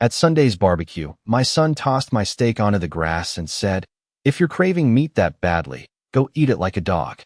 At Sunday's barbecue, my son tossed my steak onto the grass and said, "If you're craving meat that badly, go eat it like a dog."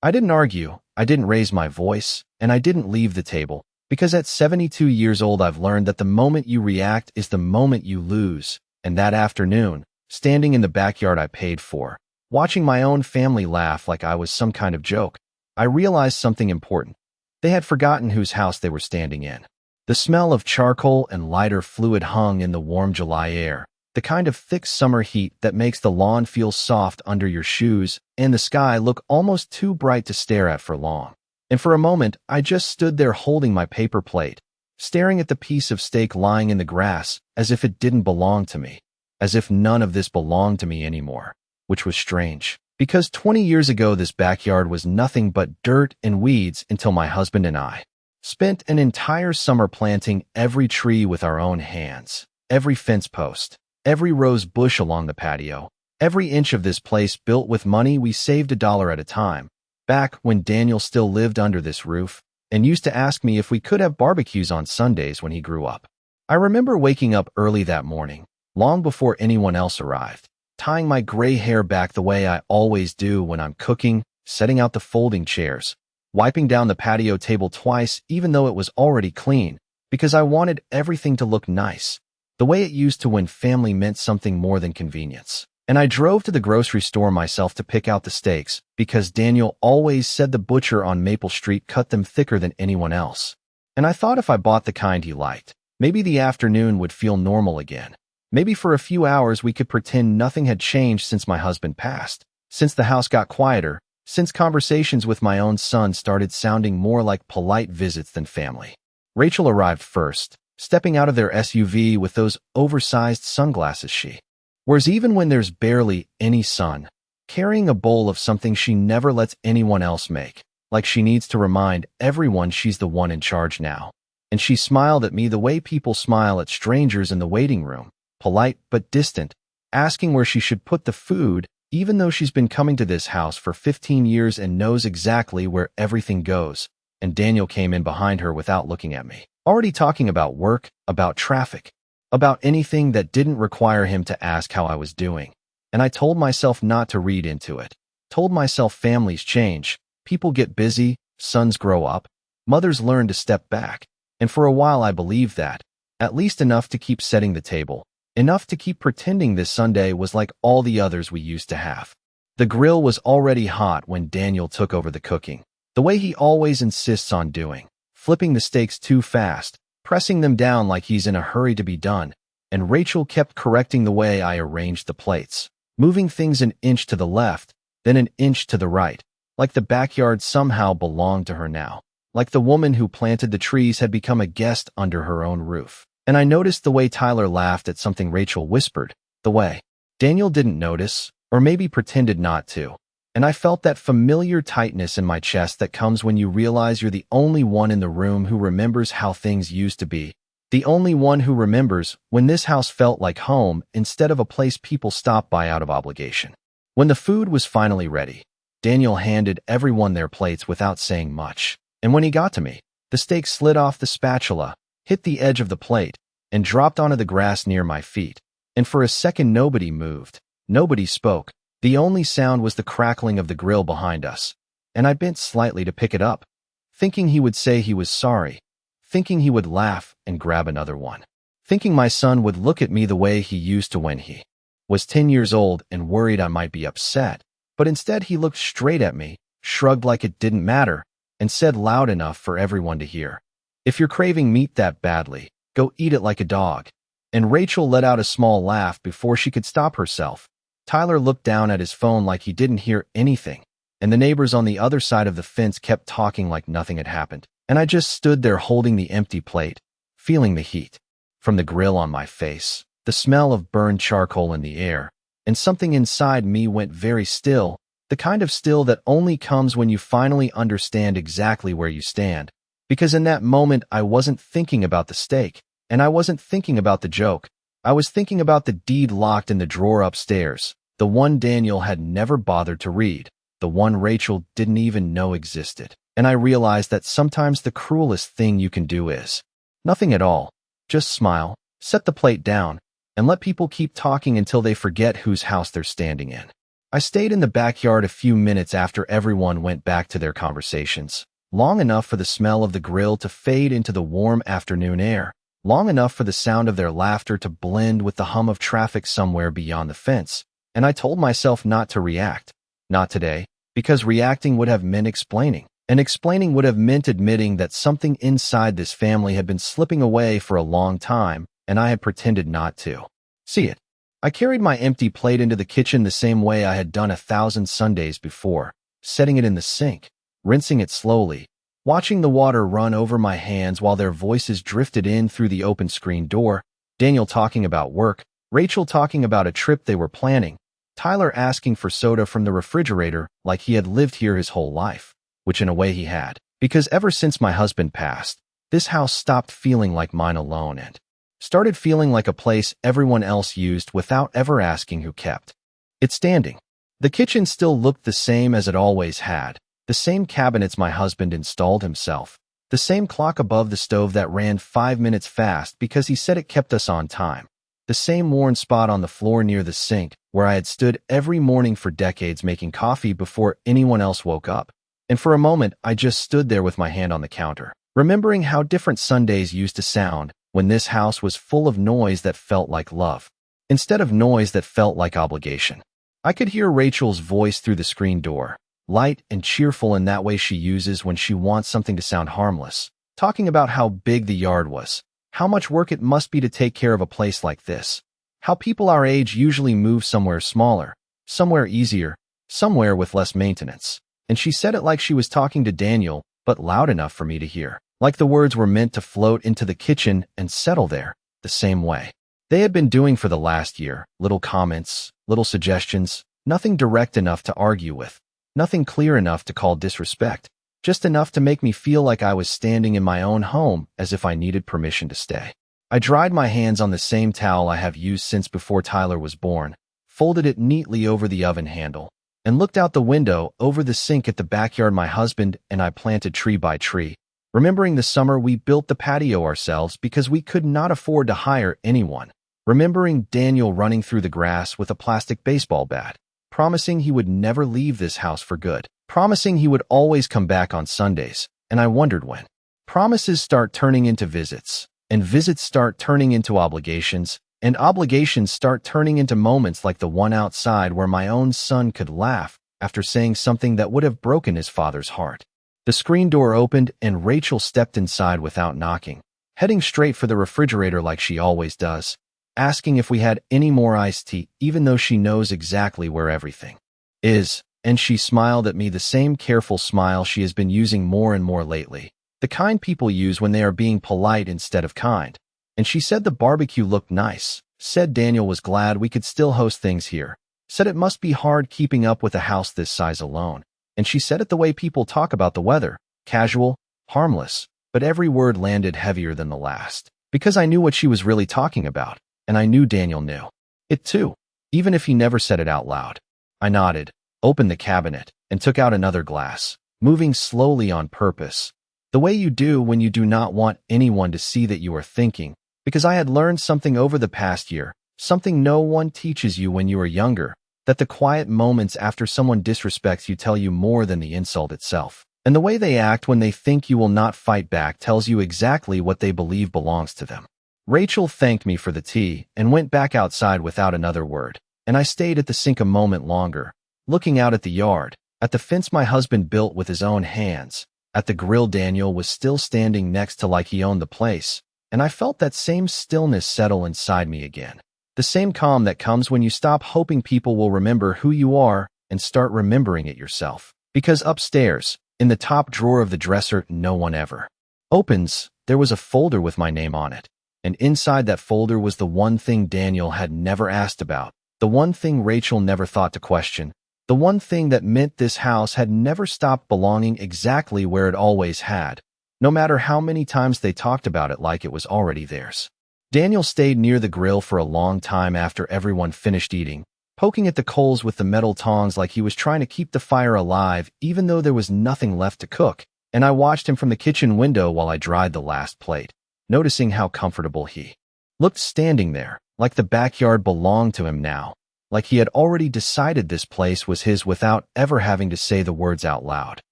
I didn't argue, I didn't raise my voice, and I didn't leave the table, because at 72 years old I've learned that the moment you react is the moment you lose. And that afternoon, standing in the backyard I paid for, watching my own family laugh like I was some kind of joke, I realized something important. They had forgotten whose house they were standing in. The smell of charcoal and lighter fluid hung in the warm July air, the kind of thick summer heat that makes the lawn feel soft under your shoes and the sky look almost too bright to stare at for long. And for a moment, I just stood there holding my paper plate, staring at the piece of steak lying in the grass as if it didn't belong to me, as if none of this belonged to me anymore, which was strange. Because 20 years ago this backyard was nothing but dirt and weeds until my husband and I spent an entire summer planting every tree with our own hands, every fence post, every rose bush along the patio, every inch of this place built with money we saved $1 at a time, back when Daniel still lived under this roof and used to ask me if we could have barbecues on Sundays when he grew up. I remember waking up early that morning, long before anyone else arrived, tying my gray hair back the way I always do when I'm cooking, setting out the folding chairs, wiping down the patio table twice even though it was already clean, because I wanted everything to look nice, the way it used to when family meant something more than convenience. And I drove to the grocery store myself to pick out the steaks, because Daniel always said the butcher on Maple Street cut them thicker than anyone else. And I thought if I bought the kind he liked, maybe the afternoon would feel normal again. Maybe for a few hours we could pretend nothing had changed since my husband passed, since the house got quieter, since conversations with my own son started sounding more like polite visits than family. Rachel arrived first, stepping out of their SUV with those oversized sunglasses she wears even when there's barely any sun, carrying a bowl of something she never lets anyone else make, like she needs to remind everyone she's the one in charge now. And she smiled at me the way people smile at strangers in the waiting room, polite but distant, asking where she should put the food, even though she's been coming to this house for 15 years and knows exactly where everything goes. And Daniel came in behind her without looking at me, already talking about work, about traffic, about anything that didn't require him to ask how I was doing. And I told myself not to read into it. Told myself families change, people get busy, sons grow up, mothers learn to step back. And for a while I believed that, at least enough to keep setting the table, enough to keep pretending this Sunday was like all the others we used to have. The grill was already hot when Daniel took over the cooking, the way he always insists on doing, flipping the steaks too fast, pressing them down like he's in a hurry to be done, and Rachel kept correcting the way I arranged the plates, moving things an inch to the left, then an inch to the right, like the backyard somehow belonged to her now, like the woman who planted the trees had become a guest under her own roof. And I noticed the way Tyler laughed at something Rachel whispered, the way Daniel didn't notice, or maybe pretended not to. And I felt that familiar tightness in my chest that comes when you realize you're the only one in the room who remembers how things used to be, the only one who remembers when this house felt like home instead of a place people stopped by out of obligation. When the food was finally ready, Daniel handed everyone their plates without saying much. And when he got to me, the steak slid off the spatula, hit the edge of the plate, and dropped onto the grass near my feet. And for a second nobody moved, nobody spoke. The only sound was the crackling of the grill behind us. And I bent slightly to pick it up, thinking he would say he was sorry, thinking he would laugh and grab another one, thinking my son would look at me the way he used to when he was 10 years old and worried I might be upset. But instead he looked straight at me, shrugged like it didn't matter, and said loud enough for everyone to hear, "If you're craving meat that badly, go eat it like a dog." And Rachel let out a small laugh before she could stop herself. Tyler looked down at his phone like he didn't hear anything, and the neighbors on the other side of the fence kept talking like nothing had happened. And I just stood there holding the empty plate, feeling the heat from the grill on my face, the smell of burned charcoal in the air, and something inside me went very still, the kind of still that only comes when you finally understand exactly where you stand. Because in that moment I wasn't thinking about the steak, and I wasn't thinking about the joke. I was thinking about the deed locked in the drawer upstairs, the one Daniel had never bothered to read, the one Rachel didn't even know existed. And I realized that sometimes the cruelest thing you can do is nothing at all. Just smile, set the plate down, and let people keep talking until they forget whose house they're standing in. I stayed in the backyard a few minutes after everyone went back to their conversations, long enough for the smell of the grill to fade into the warm afternoon air, long enough for the sound of their laughter to blend with the hum of traffic somewhere beyond the fence, and I told myself not to react. Not today, because reacting would have meant explaining, and explaining would have meant admitting that something inside this family had been slipping away for a long time, and I had pretended not to see it. I carried my empty plate into the kitchen the same way I had done 1,000 Sundays before, setting it in the sink, rinsing it slowly, watching the water run over my hands while their voices drifted in through the open screen door, Daniel talking about work, Rachel talking about a trip they were planning, Tyler asking for soda from the refrigerator like he had lived here his whole life, which in a way he had, because ever since my husband passed, this house stopped feeling like mine alone and started feeling like a place everyone else used without ever asking who kept it standing. The kitchen still looked the same as it always had, the same cabinets my husband installed himself, the same clock above the stove that ran 5 minutes fast because he said it kept us on time, the same worn spot on the floor near the sink where I had stood every morning for decades making coffee before anyone else woke up. And for a moment, I just stood there with my hand on the counter, remembering how different Sundays used to sound when this house was full of noise that felt like love, instead of noise that felt like obligation. I could hear Rachel's voice through the screen door, light and cheerful in that way she uses when she wants something to sound harmless, talking about how big the yard was, how much work it must be to take care of a place like this, how people our age usually move somewhere smaller, somewhere easier, somewhere with less maintenance. And she said it like she was talking to Daniel, but loud enough for me to hear, like the words were meant to float into the kitchen and settle there, the same way they had been doing for the last year, little comments, little suggestions, nothing direct enough to argue with, nothing clear enough to call disrespect, just enough to make me feel like I was standing in my own home as if I needed permission to stay. I dried my hands on the same towel I have used since before Tyler was born, folded it neatly over the oven handle, and looked out the window over the sink at the backyard my husband and I planted tree by tree, remembering the summer we built the patio ourselves because we could not afford to hire anyone, remembering Daniel running through the grass with a plastic baseball bat, promising he would never leave this house for good, promising he would always come back on Sundays, and I wondered when. Promises start turning into visits, and visits start turning into obligations, and obligations start turning into moments like the one outside where my own son could laugh after saying something that would have broken his father's heart. The screen door opened and Rachel stepped inside without knocking, heading straight for the refrigerator like she always does, asking if we had any more iced tea even though she knows exactly where everything is, and she smiled at me the same careful smile she has been using more and more lately, the kind people use when they are being polite instead of kind. And she said the barbecue looked nice, said Daniel was glad we could still host things here, said it must be hard keeping up with a house this size alone, and she said it the way people talk about the weather, casual, harmless, but every word landed heavier than the last, because I knew what she was really talking about, and I knew Daniel knew it too, even if he never said it out loud. I nodded, opened the cabinet, and took out another glass, moving slowly on purpose, the way you do when you do not want anyone to see that you are thinking, because I had learned something over the past year, something no one teaches you when you are younger, that the quiet moments after someone disrespects you tell you more than the insult itself. And the way they act when they think you will not fight back tells you exactly what they believe belongs to them. Rachel thanked me for the tea and went back outside without another word, and I stayed at the sink a moment longer, looking out at the yard, at the fence my husband built with his own hands, at the grill Daniel was still standing next to like he owned the place, and I felt that same stillness settle inside me again. The same calm that comes when you stop hoping people will remember who you are and start remembering it yourself. Because upstairs, in the top drawer of the dresser no one ever opens, there was a folder with my name on it, and inside that folder was the one thing Daniel had never asked about, the one thing Rachel never thought to question, the one thing that meant this house had never stopped belonging exactly where it always had, no matter how many times they talked about it like it was already theirs. Daniel stayed near the grill for a long time after everyone finished eating, poking at the coals with the metal tongs like he was trying to keep the fire alive even though there was nothing left to cook, and I watched him from the kitchen window while I dried the last plate, noticing how comfortable he looked standing there, like the backyard belonged to him now, like he had already decided this place was his without ever having to say the words out loud.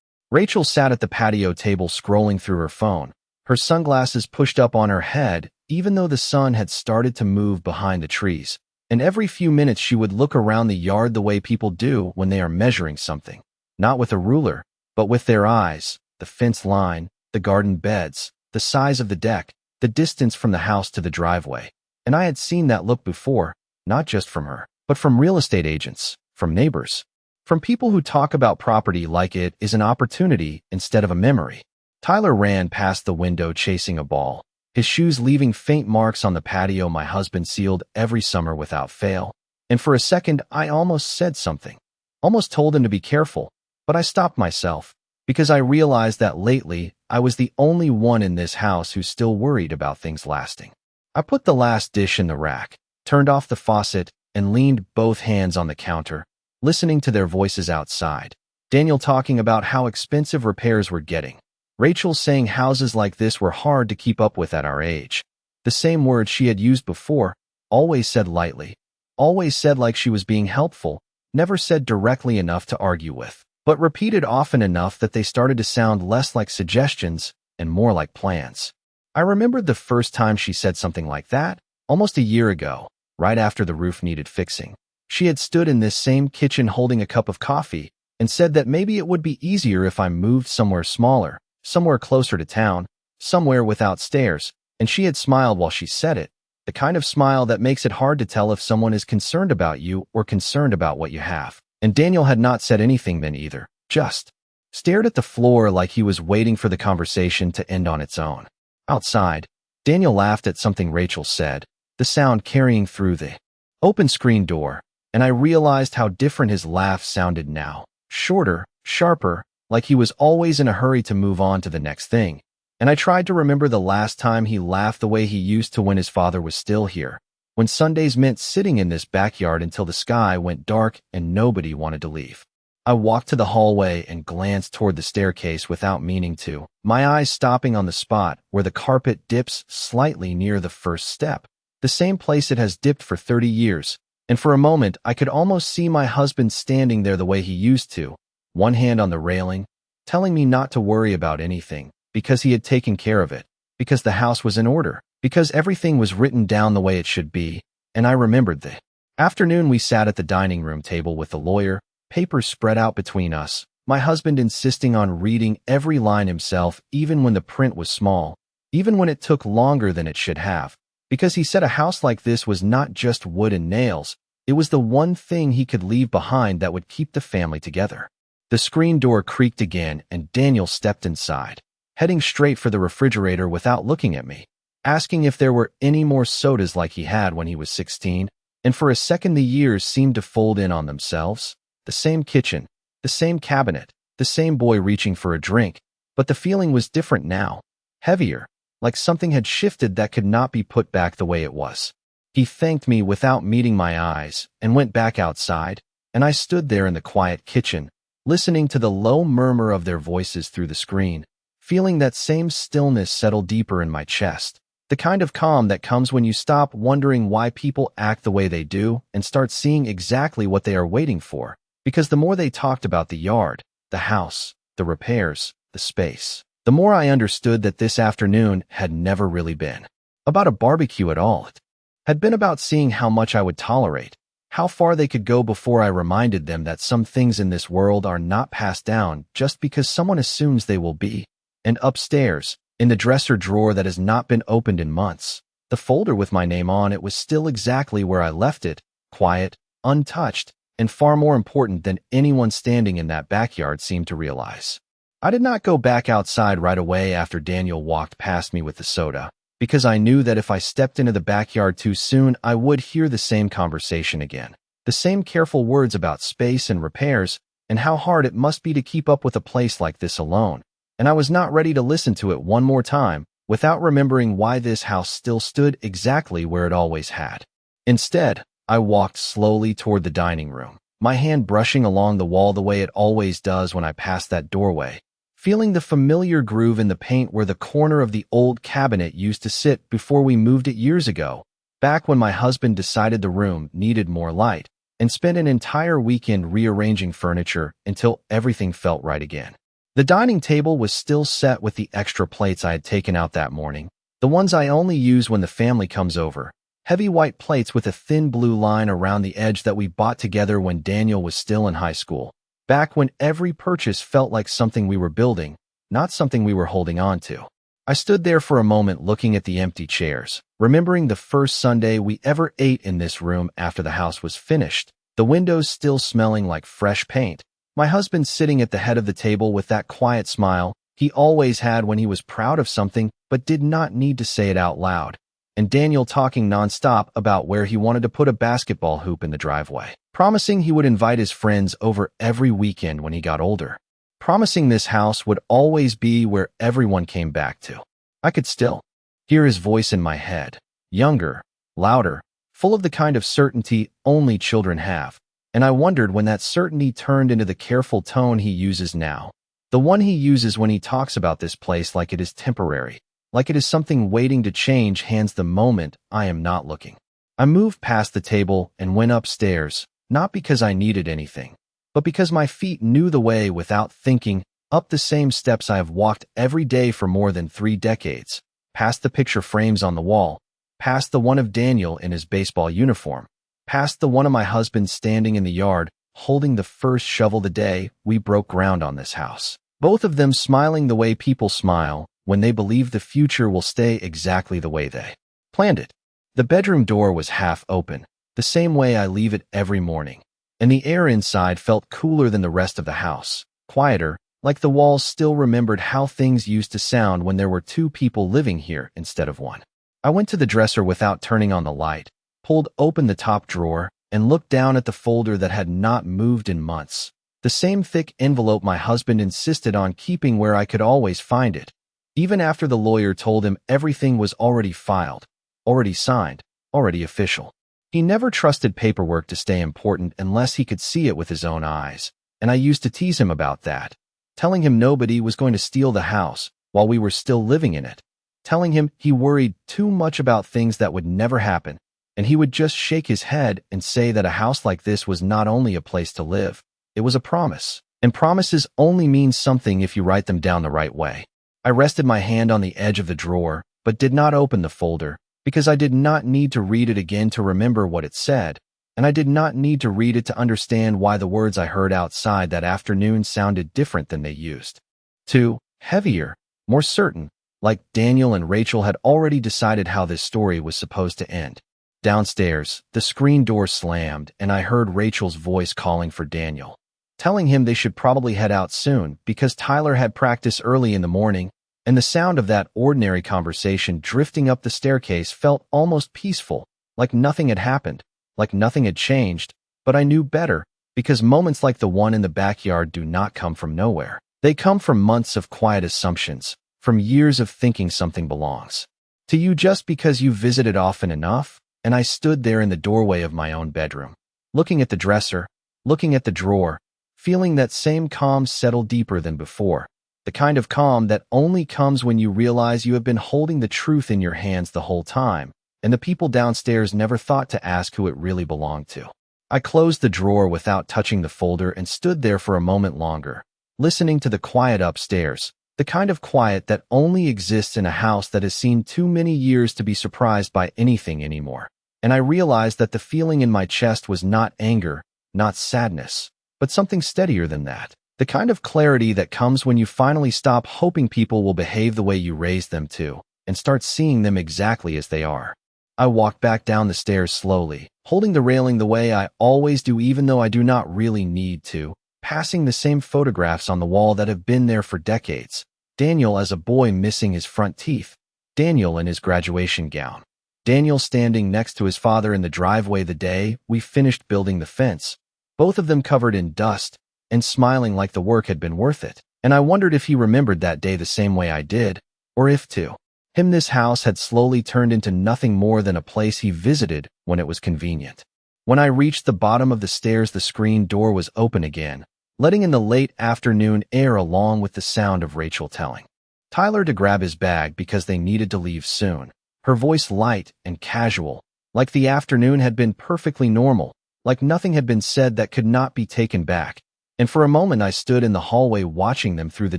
Rachel sat at the patio table scrolling through her phone, her sunglasses pushed up on her head, even though the sun had started to move behind the trees. And every few minutes she would look around the yard the way people do when they are measuring something. Not with a ruler, but with their eyes, the fence line, the garden beds, the size of the deck, the distance from the house to the driveway. And I had seen that look before, not just from her, but from real estate agents, from neighbors, from people who talk about property like it is an opportunity instead of a memory. Tyler ran past the window chasing a ball, his shoes leaving faint marks on the patio my husband sealed every summer without fail. And for a second, I almost said something, almost told him to be careful, but I stopped myself, because I realized that lately I was the only one in this house who still worried about things lasting. I put the last dish in the rack, turned off the faucet, and leaned both hands on the counter, listening to their voices outside. Daniel talking about how expensive repairs were getting. Rachel saying houses like this were hard to keep up with at our age. The same words she had used before, always said lightly, always said like she was being helpful, never said directly enough to argue with, but repeated often enough that they started to sound less like suggestions and more like plans. I remembered the first time she said something like that, almost a year ago, right after the roof needed fixing. She had stood in this same kitchen holding a cup of coffee and said that maybe it would be easier if I moved somewhere smaller, somewhere closer to town, somewhere without stairs, and she had smiled while she said it, the kind of smile that makes it hard to tell if someone is concerned about you or concerned about what you have. And Daniel had not said anything then either, just stared at the floor like he was waiting for the conversation to end on its own. Outside, Daniel laughed at something Rachel said, the sound carrying through the open screen door, and I realized how different his laugh sounded now. Shorter, sharper, like he was always in a hurry to move on to the next thing. And I tried to remember the last time he laughed the way he used to when his father was still here, when Sundays meant sitting in this backyard until the sky went dark and nobody wanted to leave. I walked to the hallway and glanced toward the staircase without meaning to, my eyes stopping on the spot where the carpet dips slightly near the first step, the same place it has dipped for 30 years, and for a moment I could almost see my husband standing there the way he used to, one hand on the railing, telling me not to worry about anything, because he had taken care of it, because the house was in order, because everything was written down the way it should be, and I remembered the afternoon we sat at the dining room table with the lawyer, papers spread out between us, my husband insisting on reading every line himself even when the print was small, even when it took longer than it should have, because he said a house like this was not just wood and nails, it was the one thing he could leave behind that would keep the family together. The screen door creaked again and Daniel stepped inside, heading straight for the refrigerator without looking at me, asking if there were any more sodas like he had when he was 16, and for a second the years seemed to fold in on themselves. The same kitchen, the same cabinet, the same boy reaching for a drink, but the feeling was different now, heavier, like something had shifted that could not be put back the way it was. He thanked me without meeting my eyes and went back outside, and I stood there in the quiet kitchen, listening to the low murmur of their voices through the screen, feeling that same stillness settle deeper in my chest, the kind of calm that comes when you stop wondering why people act the way they do and start seeing exactly what they are waiting for, because the more they talked about the yard, the house, the repairs, the space, the more I understood that this afternoon had never really been about a barbecue at all. It had been about seeing how much I would tolerate, how far they could go before I reminded them that some things in this world are not passed down just because someone assumes they will be. And upstairs, in the dresser drawer that has not been opened in months, the folder with my name on it was still exactly where I left it, quiet, untouched, and far more important than anyone standing in that backyard seemed to realize. I did not go back outside right away after Daniel walked past me with the soda, because I knew that if I stepped into the backyard too soon, I would hear the same conversation again, the same careful words about space and repairs, and how hard it must be to keep up with a place like this alone. And I was not ready to listen to it one more time without remembering why this house still stood exactly where it always had. Instead, I walked slowly toward the dining room, my hand brushing along the wall the way it always does when I pass that doorway, feeling the familiar groove in the paint where the corner of the old cabinet used to sit before we moved it years ago, back when my husband decided the room needed more light, and spent an entire weekend rearranging furniture until everything felt right again. The dining table was still set with the extra plates I had taken out that morning, the ones I only use when the family comes over, heavy white plates with a thin blue line around the edge that we bought together when Daniel was still in high school, back when every purchase felt like something we were building, not something we were holding on to. I stood there for a moment looking at the empty chairs, remembering the first Sunday we ever ate in this room after the house was finished, the windows still smelling like fresh paint, my husband sitting at the head of the table with that quiet smile he always had when he was proud of something but did not need to say it out loud, and Daniel talking nonstop about where he wanted to put a basketball hoop in the driveway, promising he would invite his friends over every weekend when he got older, promising this house would always be where everyone came back to. I could still hear his voice in my head, younger, louder, full of the kind of certainty only children have, and I wondered when that certainty turned into the careful tone he uses now, the one he uses when he talks about this place like it is temporary, like it is something waiting to change hands the moment I am not looking. I moved past the table and went upstairs, not because I needed anything, but because my feet knew the way without thinking, up the same steps I have walked every day for more than 3 decades, past the picture frames on the wall, past the one of Daniel in his baseball uniform, past the one of my husband standing in the yard, holding the first shovel the day we broke ground on this house. Both of them smiling the way people smile when they believe the future will stay exactly the way they planned it. The bedroom door was half open, the same way I leave it every morning, and the air inside felt cooler than the rest of the house, quieter, like the walls still remembered how things used to sound when there were 2 people living here instead of 1. I went to the dresser without turning on the light, pulled open the top drawer, and looked down at the folder that had not moved in months. The same thick envelope my husband insisted on keeping where I could always find it, even after the lawyer told him everything was already filed, already signed, already official. He never trusted paperwork to stay important unless he could see it with his own eyes, and I used to tease him about that, telling him nobody was going to steal the house while we were still living in it, telling him he worried too much about things that would never happen, and he would just shake his head and say that a house like this was not only a place to live, it was a promise, and promises only mean something if you write them down the right way. I rested my hand on the edge of the drawer, but did not open the folder, because I did not need to read it again to remember what it said, and I did not need to read it to understand why the words I heard outside that afternoon sounded different than they used. 2, heavier, more certain, like Daniel and Rachel had already decided how this story was supposed to end. Downstairs, the screen door slammed, and I heard Rachel's voice calling for Daniel, telling him they should probably head out soon because Tyler had practice early in the morning, and the sound of that ordinary conversation drifting up the staircase felt almost peaceful, like nothing had happened, like nothing had changed, but I knew better, because moments like the one in the backyard do not come from nowhere. They come from months of quiet assumptions, from years of thinking something belongs to you just because you visited often enough, and I stood there in the doorway of my own bedroom, looking at the dresser, looking at the drawer, feeling that same calm settle deeper than before, the kind of calm that only comes when you realize you have been holding the truth in your hands the whole time, and the people downstairs never thought to ask who it really belonged to. I closed the drawer without touching the folder and stood there for a moment longer, listening to the quiet upstairs, the kind of quiet that only exists in a house that has seen too many years to be surprised by anything anymore. And I realized that the feeling in my chest was not anger, not sadness, but something steadier than that. The kind of clarity that comes when you finally stop hoping people will behave the way you raised them to, and start seeing them exactly as they are. I walked back down the stairs slowly, holding the railing the way I always do even though I do not really need to, passing the same photographs on the wall that have been there for decades. Daniel as a boy missing his front teeth, Daniel in his graduation gown, Daniel standing next to his father in the driveway the day we finished building the fence, both of them covered in dust and smiling like the work had been worth it. And I wondered if he remembered that day the same way I did, or if to him this house had slowly turned into nothing more than a place he visited when it was convenient. When I reached the bottom of the stairs, the screen door was open again, letting in the late afternoon air along with the sound of Rachel telling Tyler to grab his bag because they needed to leave soon, her voice light and casual, like the afternoon had been perfectly normal, like nothing had been said that could not be taken back. And for a moment I stood in the hallway watching them through the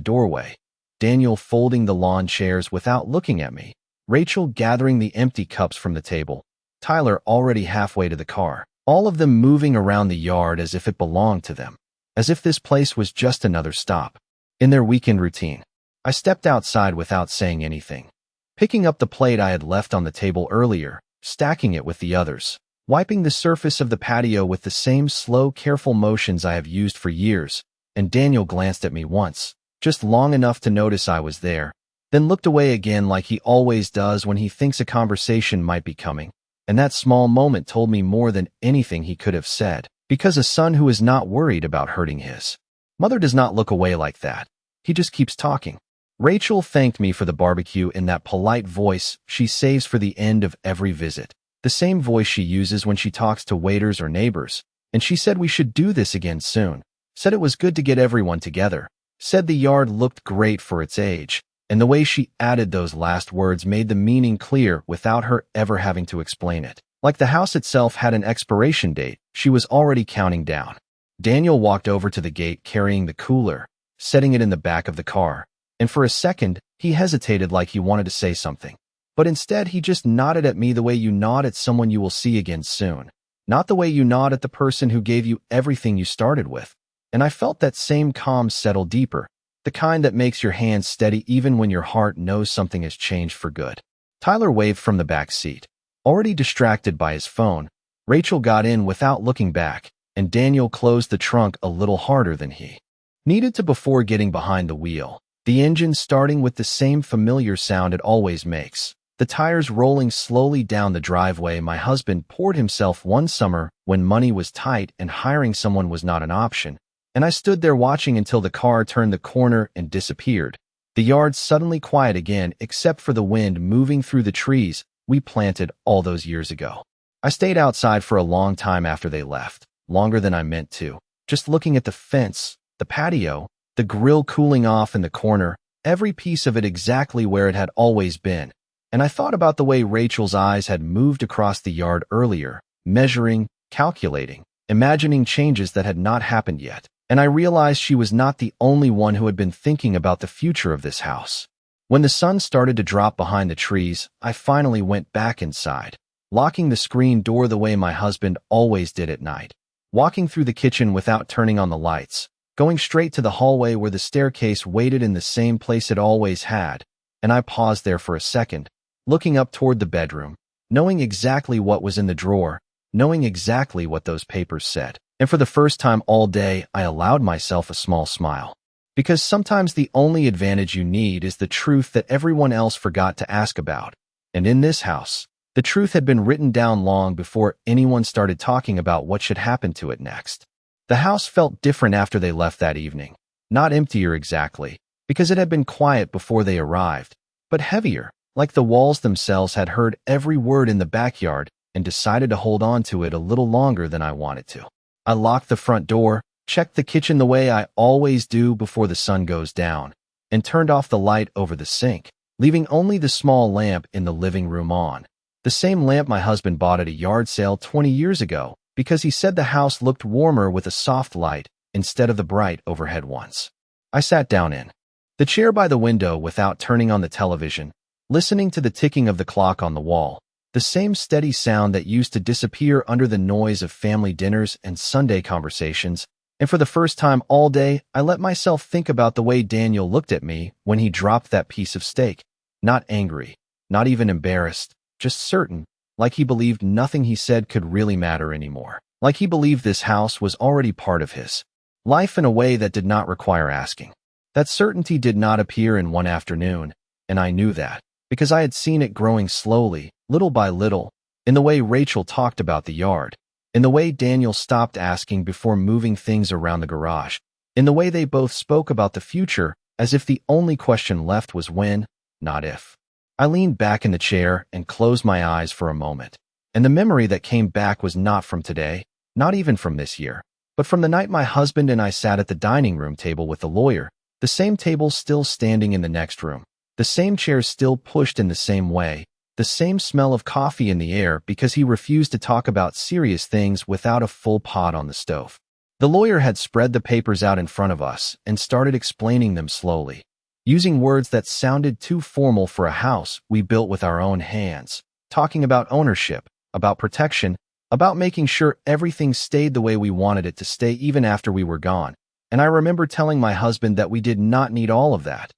doorway. Daniel folding the lawn chairs without looking at me, Rachel gathering the empty cups from the table, Tyler already halfway to the car, all of them moving around the yard as if it belonged to them, as if this place was just another stop in their weekend routine. I stepped outside without saying anything, picking up the plate I had left on the table earlier, stacking it with the others, wiping the surface of the patio with the same slow, careful motions I have used for years, and Daniel glanced at me once, just long enough to notice I was there, then looked away again like he always does when he thinks a conversation might be coming. And that small moment told me more than anything he could have said, because a son who is not worried about hurting his mother does not look away like that. He just keeps talking. Rachel thanked me for the barbecue in that polite voice she saves for the end of every visit, the same voice she uses when she talks to waiters or neighbors, and she said we should do this again soon, said it was good to get everyone together, said the yard looked great for its age, and the way she added those last words made the meaning clear without her ever having to explain it. Like the house itself had an expiration date, she was already counting down. Daniel walked over to the gate carrying the cooler, setting it in the back of the car, and for a second, he hesitated like he wanted to say something. But instead, he just nodded at me the way you nod at someone you will see again soon, not the way you nod at the person who gave you everything you started with. And I felt that same calm settle deeper, the kind that makes your hands steady even when your heart knows something has changed for good. Tyler waved from the back seat. Already distracted by his phone, Rachel got in without looking back, and Daniel closed the trunk a little harder than he needed to before getting behind the wheel. The engine starting with the same familiar sound it always makes. The tires rolling slowly down the driveway my husband poured himself one summer when money was tight and hiring someone was not an option. And I stood there watching until the car turned the corner and disappeared. The yard suddenly quiet again except for the wind moving through the trees we planted all those years ago. I stayed outside for a long time after they left, longer than I meant to, just looking at the fence, the patio, the grill cooling off in the corner, every piece of it exactly where it had always been. And I thought about the way Rachel's eyes had moved across the yard earlier, measuring, calculating, imagining changes that had not happened yet. And I realized she was not the only one who had been thinking about the future of this house. When the sun started to drop behind the trees, I finally went back inside, locking the screen door the way my husband always did at night, walking through the kitchen without turning on the lights, going straight to the hallway where the staircase waited in the same place it always had, and I paused there for a second, looking up toward the bedroom, knowing exactly what was in the drawer, knowing exactly what those papers said. And for the first time all day, I allowed myself a small smile. Because sometimes the only advantage you need is the truth that everyone else forgot to ask about. And in this house, the truth had been written down long before anyone started talking about what should happen to it next. The house felt different after they left that evening. Not emptier exactly, because it had been quiet before they arrived, but heavier, like the walls themselves had heard every word in the backyard and decided to hold on to it a little longer than I wanted to. I locked the front door, checked the kitchen the way I always do before the sun goes down, and turned off the light over the sink, leaving only the small lamp in the living room on. The same lamp my husband bought at a yard sale 20 years ago because he said the house looked warmer with a soft light instead of the bright overhead ones. I sat down in the chair by the window without turning on the television, listening to the ticking of the clock on the wall, the same steady sound that used to disappear under the noise of family dinners and Sunday conversations, and for the first time all day, I let myself think about the way Daniel looked at me when he dropped that piece of steak. Not angry, not even embarrassed, just certain, like he believed nothing he said could really matter anymore. Like he believed this house was already part of his life in a way that did not require asking. That certainty did not appear in one afternoon, and I knew that, because I had seen it growing slowly, little by little, in the way Rachel talked about the yard, in the way Daniel stopped asking before moving things around the garage, in the way they both spoke about the future as if the only question left was when, not if. I leaned back in the chair and closed my eyes for a moment, and the memory that came back was not from today, not even from this year, but from the night my husband and I sat at the dining room table with the lawyer, the same table still standing in the next room, the same chairs still pushed in the same way, The same smell of coffee in the air because he refused to talk about serious things without a full pot on the stove. The lawyer had spread the papers out in front of us and started explaining them slowly, using words that sounded too formal for a house we built with our own hands, talking about ownership, about protection, about making sure everything stayed the way we wanted it to stay even after we were gone. And I remember telling my husband that we did not need all of that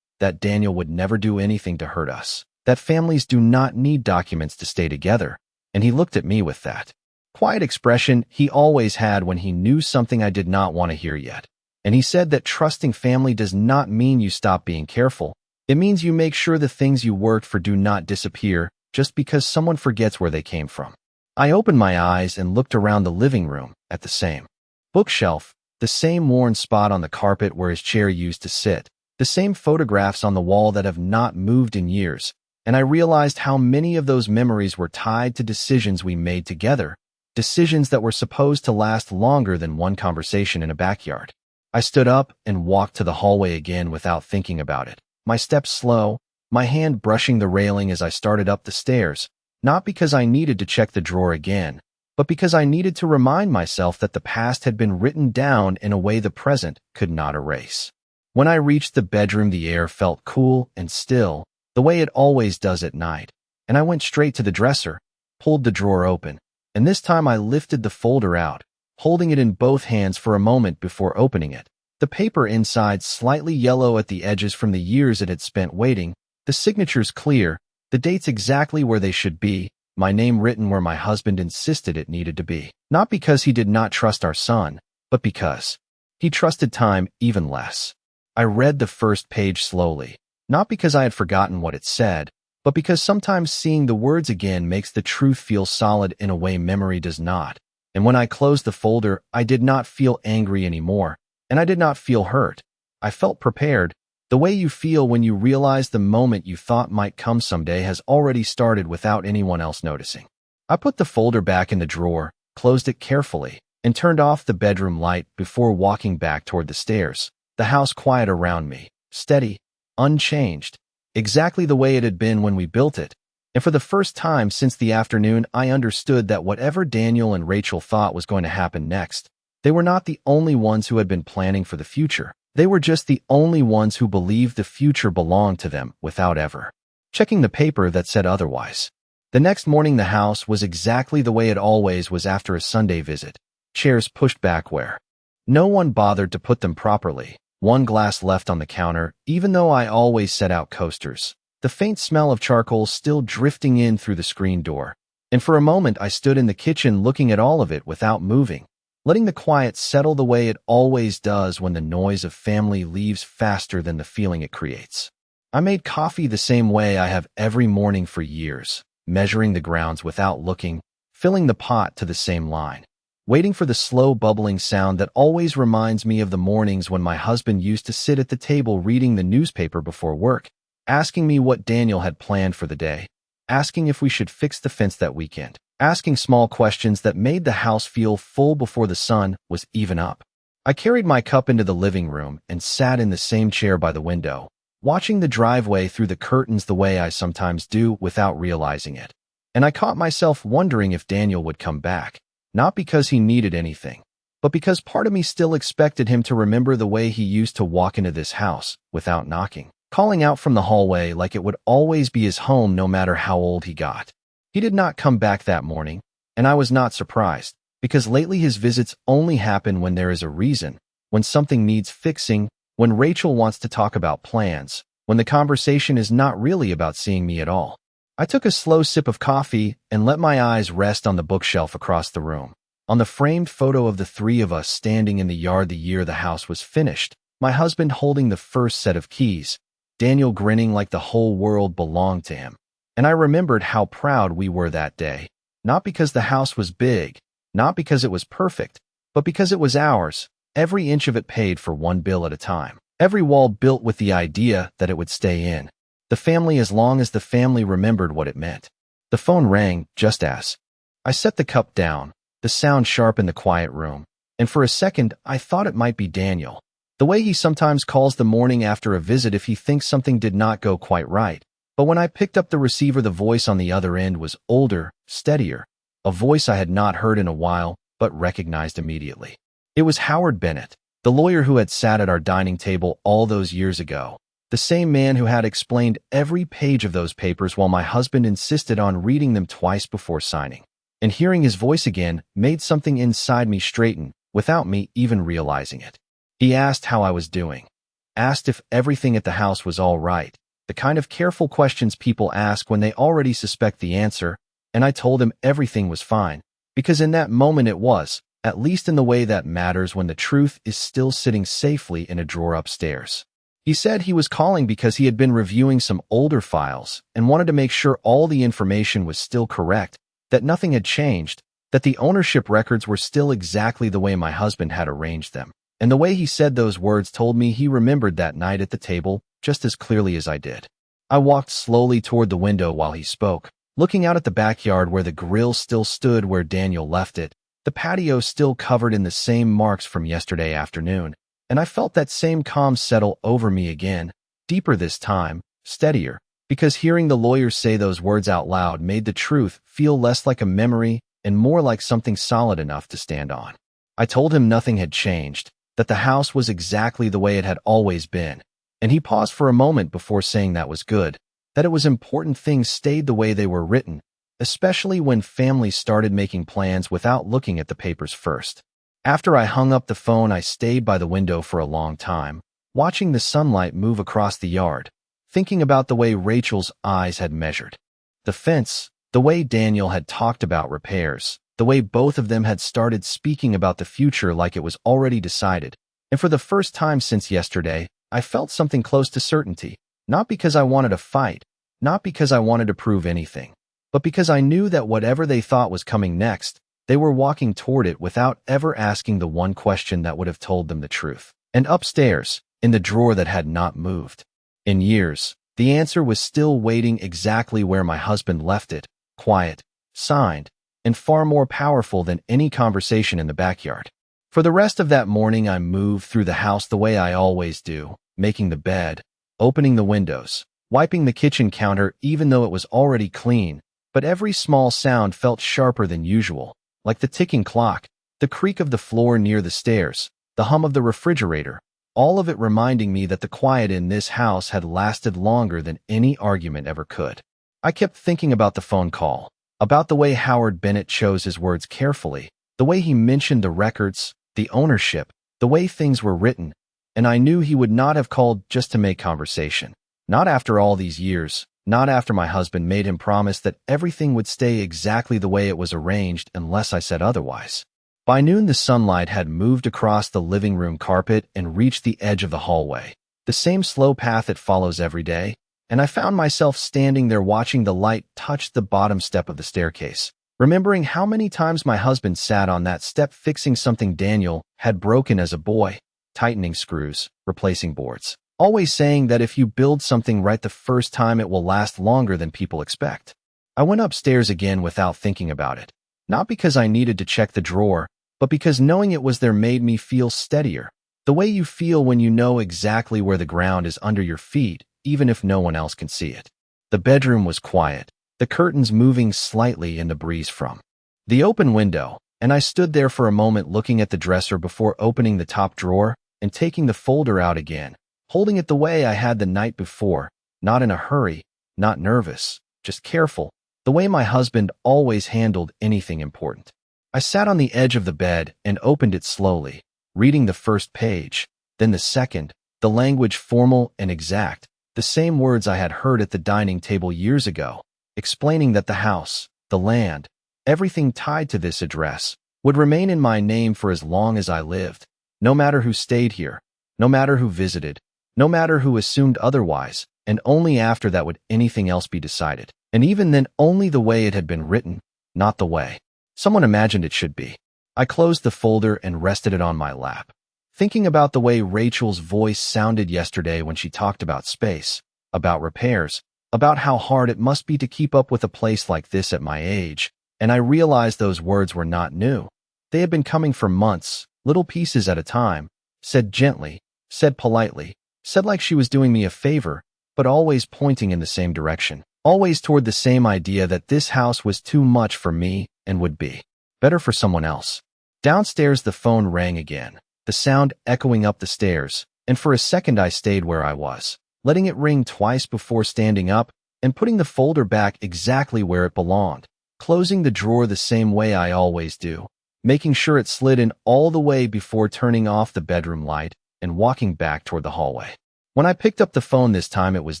Daniel would never do anything to hurt us, that families do not need documents to stay together, and he looked at me with that quiet expression he always had when he knew something I did not want to hear yet. And he said that trusting family does not mean you stop being careful. It means you make sure the things you worked for do not disappear just because someone forgets where they came from. I opened my eyes and looked around the living room at the same bookshelf, the same worn spot on the carpet where his chair used to sit, the same photographs on the wall that have not moved in years, and I realized how many of those memories were tied to decisions we made together, decisions that were supposed to last longer than one conversation in a backyard. I stood up and walked to the hallway again without thinking about it, my steps slow, my hand brushing the railing as I started up the stairs, not because I needed to check the drawer again, but because I needed to remind myself that the past had been written down in a way the present could not erase. When I reached the bedroom, the air felt cool and still, the way it always does at night, and I went straight to the dresser, pulled the drawer open, and this time I lifted the folder out, holding it in both hands for a moment before opening it. The paper inside slightly yellow at the edges from the years it had spent waiting, the signatures clear, the dates exactly where they should be, my name written where my husband insisted it needed to be. Not because he did not trust our son, but because he trusted time even less. I read the first page slowly, not because I had forgotten what it said, but because sometimes seeing the words again makes the truth feel solid in a way memory does not. And when I closed the folder, I did not feel angry anymore, and I did not feel hurt. I felt prepared, the way you feel when you realize the moment you thought might come someday has already started without anyone else noticing. I put the folder back in the drawer, closed it carefully, and turned off the bedroom light before walking back toward the stairs, the house quiet around me, steady, unchanged, exactly the way it had been when we built it. And for the first time since the afternoon, I understood that whatever Daniel and Rachel thought was going to happen next, they were not the only ones who had been planning for the future. They were just the only ones who believed the future belonged to them without ever checking the paper that said otherwise. The next morning, the house was exactly the way it always was after a Sunday visit. Chairs pushed back where no one bothered to put them properly. One glass left on the counter, even though I always set out coasters. The faint smell of charcoal still drifting in through the screen door. And for a moment, I stood in the kitchen looking at all of it without moving, letting the quiet settle the way it always does when the noise of family leaves faster than the feeling it creates. I made coffee the same way I have every morning for years, measuring the grounds without looking, filling the pot to the same line, waiting for the slow bubbling sound that always reminds me of the mornings when my husband used to sit at the table reading the newspaper before work, asking me what Daniel had planned for the day, asking if we should fix the fence that weekend, asking small questions that made the house feel full before the sun was even up. I carried my cup into the living room and sat in the same chair by the window, watching the driveway through the curtains the way I sometimes do without realizing it. And I caught myself wondering if Daniel would come back, not because he needed anything, but because part of me still expected him to remember the way he used to walk into this house without knocking, calling out from the hallway like it would always be his home no matter how old he got. He did not come back that morning, and I was not surprised, because lately his visits only happen when there is a reason, when something needs fixing, when Rachel wants to talk about plans, when the conversation is not really about seeing me at all. I took a slow sip of coffee and let my eyes rest on the bookshelf across the room, on the framed photo of the three of us standing in the yard the year the house was finished, my husband holding the first set of keys, Daniel grinning like the whole world belonged to him. And I remembered how proud we were that day, not because the house was big, not because it was perfect, but because it was ours, every inch of it paid for one bill at a time, every wall built with the idea that it would stay in. The family as long as the family remembered what it meant. The phone rang just as I set the cup down, the sound sharp in the quiet room, and for a second I thought it might be Daniel, the way he sometimes calls the morning after a visit if he thinks something did not go quite right. But when I picked up the receiver, the voice on the other end was older, steadier, a voice I had not heard in a while, but recognized immediately. It was Howard Bennett, the lawyer who had sat at our dining table all those years ago, the same man who had explained every page of those papers while my husband insisted on reading them twice before signing. And hearing his voice again made something inside me straighten, without me even realizing it. He asked how I was doing, asked if everything at the house was all right, the kind of careful questions people ask when they already suspect the answer, and I told him everything was fine, because in that moment it was, at least in the way that matters when the truth is still sitting safely in a drawer upstairs. He said he was calling because he had been reviewing some older files and wanted to make sure all the information was still correct, that nothing had changed, that the ownership records were still exactly the way my husband had arranged them. And the way he said those words told me he remembered that night at the table just as clearly as I did. I walked slowly toward the window while he spoke, looking out at the backyard where the grill still stood where Daniel left it, the patio still covered in the same marks from yesterday afternoon, and I felt that same calm settle over me again, deeper this time, steadier, because hearing the lawyer say those words out loud made the truth feel less like a memory and more like something solid enough to stand on. I told him nothing had changed, that the house was exactly the way it had always been, and he paused for a moment before saying that was good, that it was important things stayed the way they were written, especially when families started making plans without looking at the papers first. After I hung up the phone, I stayed by the window for a long time, watching the sunlight move across the yard, thinking about the way Rachel's eyes had measured the fence, the way Daniel had talked about repairs, the way both of them had started speaking about the future like it was already decided. And for the first time since yesterday, I felt something close to certainty, not because I wanted to fight, not because I wanted to prove anything, but because I knew that whatever they thought was coming next, they were walking toward it without ever asking the one question that would have told them the truth. And upstairs, in the drawer that had not moved in years, the answer was still waiting exactly where my husband left it, quiet, signed, and far more powerful than any conversation in the backyard. For the rest of that morning, I moved through the house the way I always do, making the bed, opening the windows, wiping the kitchen counter even though it was already clean, but every small sound felt sharper than usual, like the ticking clock, the creak of the floor near the stairs, the hum of the refrigerator, all of it reminding me that the quiet in this house had lasted longer than any argument ever could. I kept thinking about the phone call, about the way Howard Bennett chose his words carefully, the way he mentioned the records, the ownership, the way things were written, and I knew he would not have called just to make conversation. Not after all these years, not after my husband made him promise that everything would stay exactly the way it was arranged unless I said otherwise. By noon, the sunlight had moved across the living room carpet and reached the edge of the hallway, the same slow path it follows every day, and I found myself standing there watching the light touch the bottom step of the staircase, remembering how many times my husband sat on that step fixing something Daniel had broken as a boy, tightening screws, replacing boards, always saying that if you build something right the first time it will last longer than people expect. I went upstairs again without thinking about it, not because I needed to check the drawer, but because knowing it was there made me feel steadier, the way you feel when you know exactly where the ground is under your feet, even if no one else can see it. The bedroom was quiet, the curtains moving slightly in the breeze from the open window, and I stood there for a moment looking at the dresser before opening the top drawer and taking the folder out again, holding it the way I had the night before, not in a hurry, not nervous, just careful, the way my husband always handled anything important. I sat on the edge of the bed and opened it slowly, reading the first page, then the second, the language formal and exact, the same words I had heard at the dining table years ago, explaining that the house, the land, everything tied to this address, would remain in my name for as long as I lived, no matter who stayed here, no matter who visited, no matter who assumed otherwise, and only after that would anything else be decided, and even then only the way it had been written, not the way someone imagined it should be. I closed the folder and rested it on my lap, thinking about the way Rachel's voice sounded yesterday when she talked about space, about repairs, about how hard it must be to keep up with a place like this at my age, and I realized those words were not new. They had been coming for months, little pieces at a time, said gently, said politely, said like she was doing me a favor, but always pointing in the same direction, always toward the same idea that this house was too much for me and would be better for someone else. Downstairs, the phone rang again, the sound echoing up the stairs, and for a second I stayed where I was, letting it ring twice before standing up and putting the folder back exactly where it belonged, closing the drawer the same way I always do, making sure it slid in all the way before turning off the bedroom light and walking back toward the hallway. When I picked up the phone this time, it was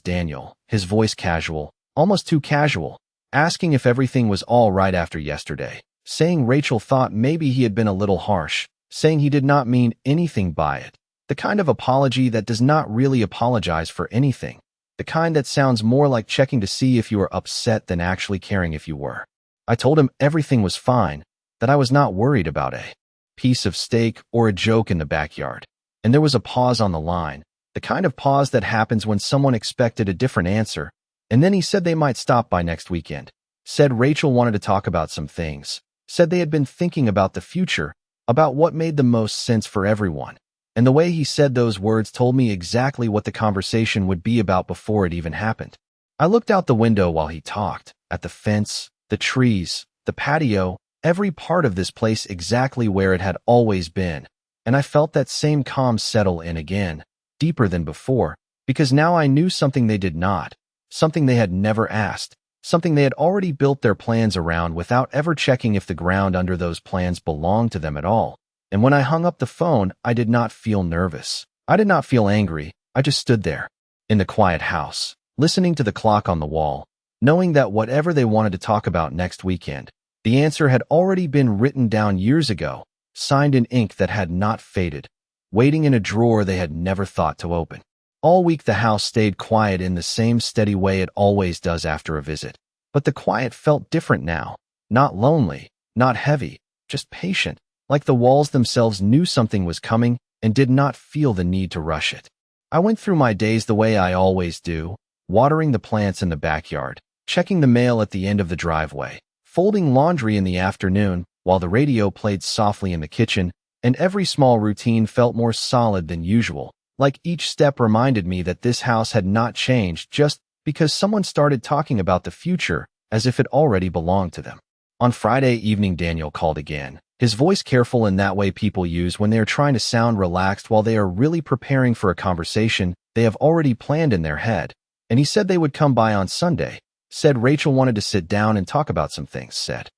Daniel, his voice casual, almost too casual, asking if everything was all right after yesterday, saying Rachel thought maybe he had been a little harsh, saying he did not mean anything by it, the kind of apology that does not really apologize for anything, the kind that sounds more like checking to see if you were upset than actually caring if you were. I told him everything was fine, that I was not worried about a piece of steak or a joke in the backyard. And there was a pause on the line, the kind of pause that happens when someone expected a different answer, and then he said they might stop by next weekend, said Rachel wanted to talk about some things, said they had been thinking about the future, about what made the most sense for everyone. And the way he said those words told me exactly what the conversation would be about before it even happened. I looked out the window while he talked, at the fence, the trees, the patio, every part of this place exactly where it had always been, and I felt that same calm settle in again, deeper than before, because now I knew something they did not, something they had never asked, something they had already built their plans around without ever checking if the ground under those plans belonged to them at all. And when I hung up the phone, I did not feel nervous. I did not feel angry. I just stood there, in the quiet house, listening to the clock on the wall, knowing that whatever they wanted to talk about next weekend, the answer had already been written down years ago, signed in ink that had not faded, waiting in a drawer they had never thought to open. All week the house stayed quiet in the same steady way it always does after a visit. But the quiet felt different now, not lonely, not heavy, just patient, like the walls themselves knew something was coming and did not feel the need to rush it. I went through my days the way I always do, watering the plants in the backyard, checking the mail at the end of the driveway, folding laundry in the afternoon while the radio played softly in the kitchen, and every small routine felt more solid than usual, like each step reminded me that this house had not changed just because someone started talking about the future as if it already belonged to them. On Friday evening, Daniel called again, his voice careful in that way people use when they are trying to sound relaxed while they are really preparing for a conversation they have already planned in their head, and he said they would come by on Sunday, said Rachel wanted to sit down and talk about some things, said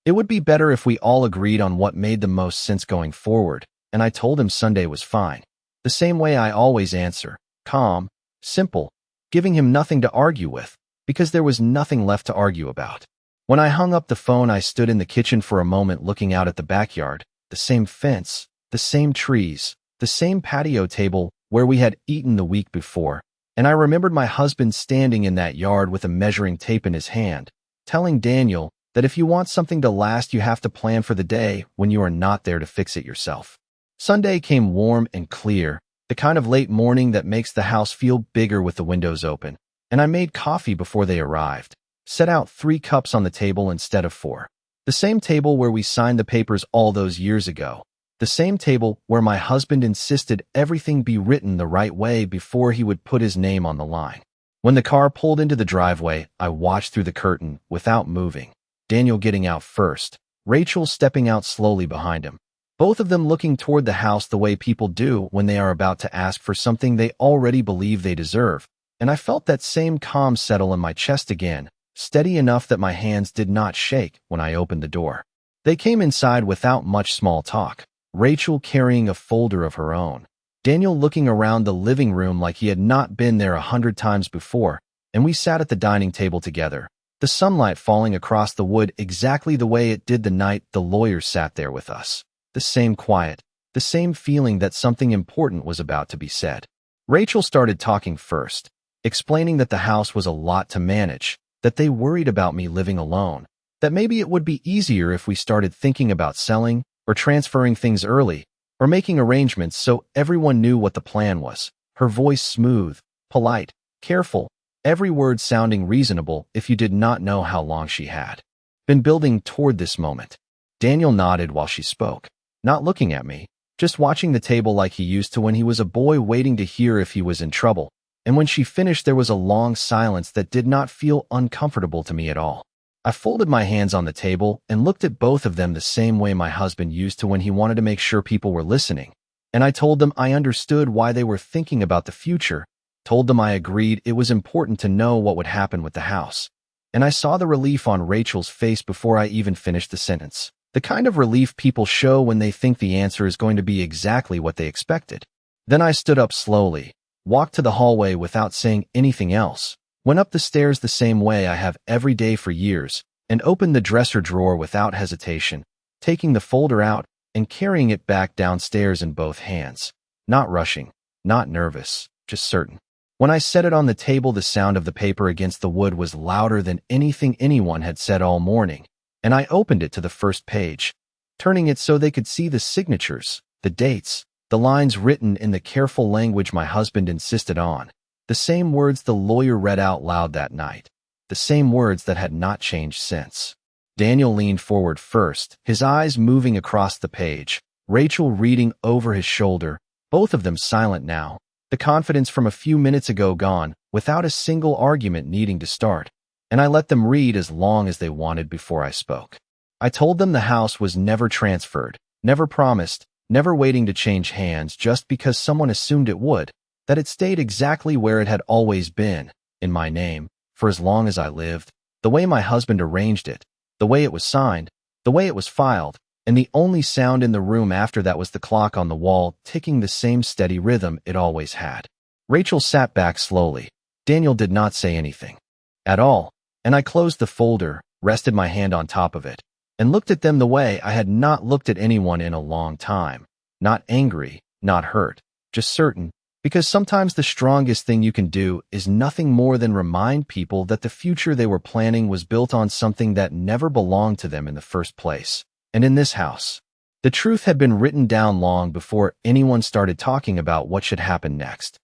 it would be better if we all agreed on what made the most sense going forward, and I told him Sunday was fine. The same way I always answer, calm, simple, giving him nothing to argue with, because there was nothing left to argue about. When I hung up the phone, I stood in the kitchen for a moment looking out at the backyard, the same fence, the same trees, the same patio table where we had eaten the week before, and I remembered my husband standing in that yard with a measuring tape in his hand, telling Daniel that if you want something to last, you have to plan for the day when you are not there to fix it yourself. Sunday came warm and clear, the kind of late morning that makes the house feel bigger with the windows open, and I made coffee before they arrived, set out 3 cups on the table instead of 4. The same table where we signed the papers all those years ago, the same table where my husband insisted everything be written the right way before he would put his name on the line. When the car pulled into the driveway, I watched through the curtain without moving, Daniel getting out first, Rachel stepping out slowly behind him, both of them looking toward the house the way people do when they are about to ask for something they already believe they deserve, and I felt that same calm settle in my chest again, steady enough that my hands did not shake when I opened the door. They came inside without much small talk, Rachel carrying a folder of her own, Daniel looking around the living room like he had not been there 100 times before, and we sat at the dining table together, the sunlight falling across the wood exactly the way it did the night the lawyer sat there with us. The same quiet, the same feeling that something important was about to be said. Rachel started talking first, explaining that the house was a lot to manage, that they worried about me living alone, that maybe it would be easier if we started thinking about selling or transferring things early or making arrangements so everyone knew what the plan was, her voice smooth, polite, careful, every word sounding reasonable if you did not know how long she had been building toward this moment. Daniel nodded while she spoke, not looking at me, just watching the table like he used to when he was a boy waiting to hear if he was in trouble, and when she finished there was a long silence that did not feel uncomfortable to me at all. I folded my hands on the table and looked at both of them the same way my husband used to when he wanted to make sure people were listening, and I told them I understood why they were thinking about the future, told them I agreed it was important to know what would happen with the house. And I saw the relief on Rachel's face before I even finished the sentence. The kind of relief people show when they think the answer is going to be exactly what they expected. Then I stood up slowly, walked to the hallway without saying anything else, went up the stairs the same way I have every day for years, and opened the dresser drawer without hesitation, taking the folder out and carrying it back downstairs in both hands. Not rushing, not nervous, just certain. When I set it on the table, the sound of the paper against the wood was louder than anything anyone had said all morning, and I opened it to the first page, turning it so they could see the signatures, the dates, the lines written in the careful language my husband insisted on, the same words the lawyer read out loud that night, the same words that had not changed since. Daniel leaned forward first, his eyes moving across the page, Rachel reading over his shoulder, both of them silent now, the confidence from a few minutes ago gone, without a single argument needing to start, and I let them read as long as they wanted before I spoke. I told them the house was never transferred, never promised, never waiting to change hands just because someone assumed it would, that it stayed exactly where it had always been, in my name, for as long as I lived, the way my husband arranged it, the way it was signed, the way it was filed, and the only sound in the room after that was the clock on the wall ticking the same steady rhythm it always had. Rachel sat back slowly. Daniel did not say anything at all, and I closed the folder, rested my hand on top of it, and looked at them the way I had not looked at anyone in a long time. Not angry, not hurt, just certain, because sometimes the strongest thing you can do is nothing more than remind people that the future they were planning was built on something that never belonged to them in the first place. And in this house, the truth had been written down long before anyone started talking about what should happen next.